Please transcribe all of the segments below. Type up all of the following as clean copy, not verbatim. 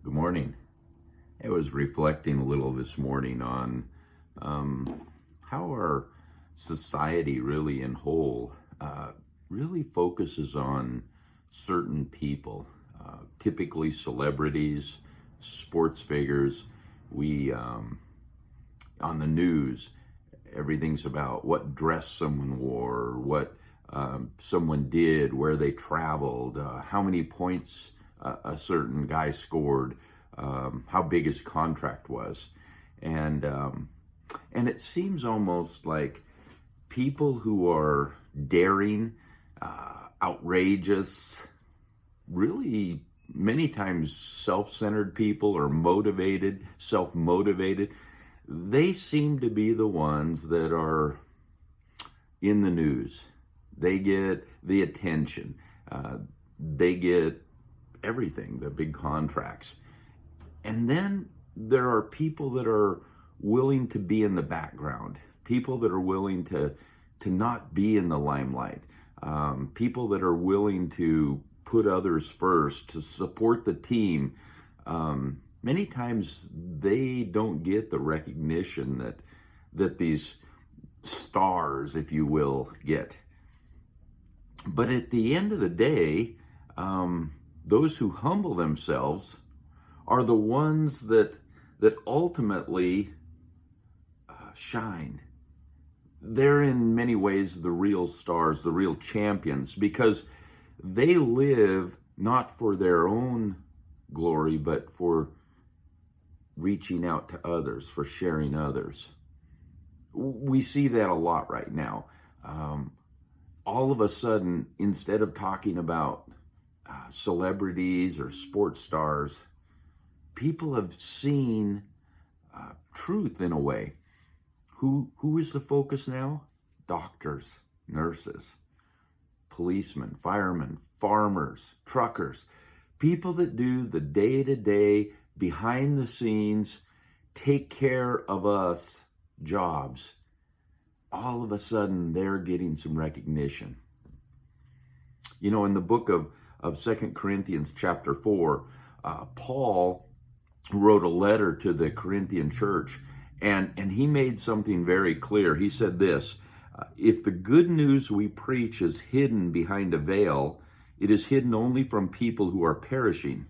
Good morning. I was reflecting a little this morning on how our society really in whole really focuses on certain people, typically celebrities, sports figures. We on the news, everything's about what dress someone wore, what someone did, where they traveled, how many points a certain guy scored, how big his contract was, and it seems almost like people who are daring, outrageous, really many times self-centered people or motivated, self-motivated, they seem to be the ones that are in the news. They get the attention. They get everything, the big contracts. And then there are people that are willing to be in the background, people that are willing to not be in the limelight, people that are willing to put others first, to support the team. Many times they don't get the recognition that these stars, if you will, get. But at the end of the day, those who humble themselves are the ones that ultimately shine. They're in many ways the real stars, the real champions, because they live not for their own glory, but for reaching out to others, for sharing others. We see that a lot right now. All of a sudden, instead of talking about celebrities or sports stars, people have seen truth in a way. Who is the focus now? Doctors, nurses, policemen, firemen, farmers, truckers, people that do the day-to-day, behind the scenes, take care of us jobs. All of a sudden, they're getting some recognition. You know, in the book of 2 Corinthians chapter 4, Paul wrote a letter to the Corinthian church, and he made something very clear. He said this, if the good news we preach is hidden behind a veil, it is hidden only from people who are perishing.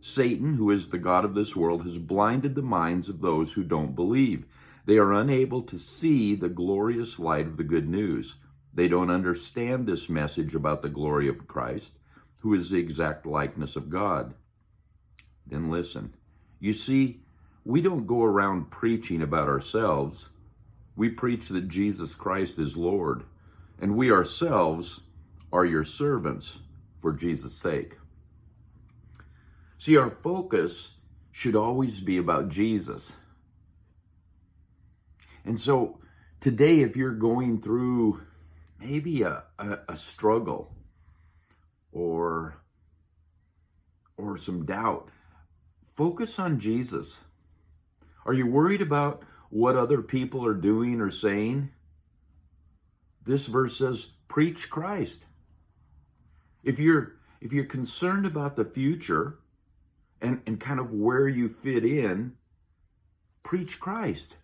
Satan, who is the god of this world, has blinded the minds of those who don't believe. They are unable to see the glorious light of the good news. They don't understand this message about the glory of Christ, who is the exact likeness of God. Then listen. You see, we don't go around preaching about ourselves. We preach that Jesus Christ is Lord, and we ourselves are your servants for Jesus' sake. See, our focus should always be about Jesus. And so today, if you're going through maybe a struggle or some doubt, focus on Jesus. Are you worried about what other people are doing or saying? This verse says, preach Christ. If you're concerned about the future and kind of where you fit in, preach Christ.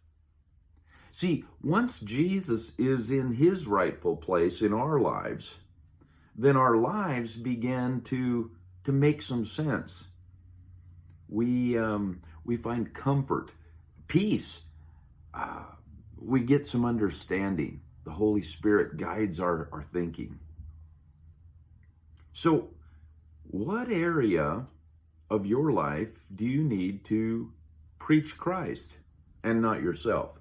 See, once Jesus is in his rightful place in our lives, then our lives begin to make some sense. We find comfort, peace. We get some understanding. The Holy Spirit guides our thinking. So, what area of your life do you need to preach Christ and not yourself?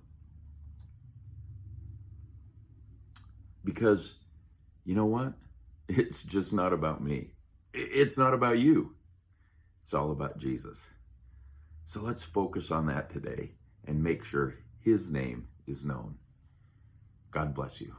Because, you know what? It's just not about me. It's not about you. It's all about Jesus. So let's focus on that today and make sure his name is known. God bless you.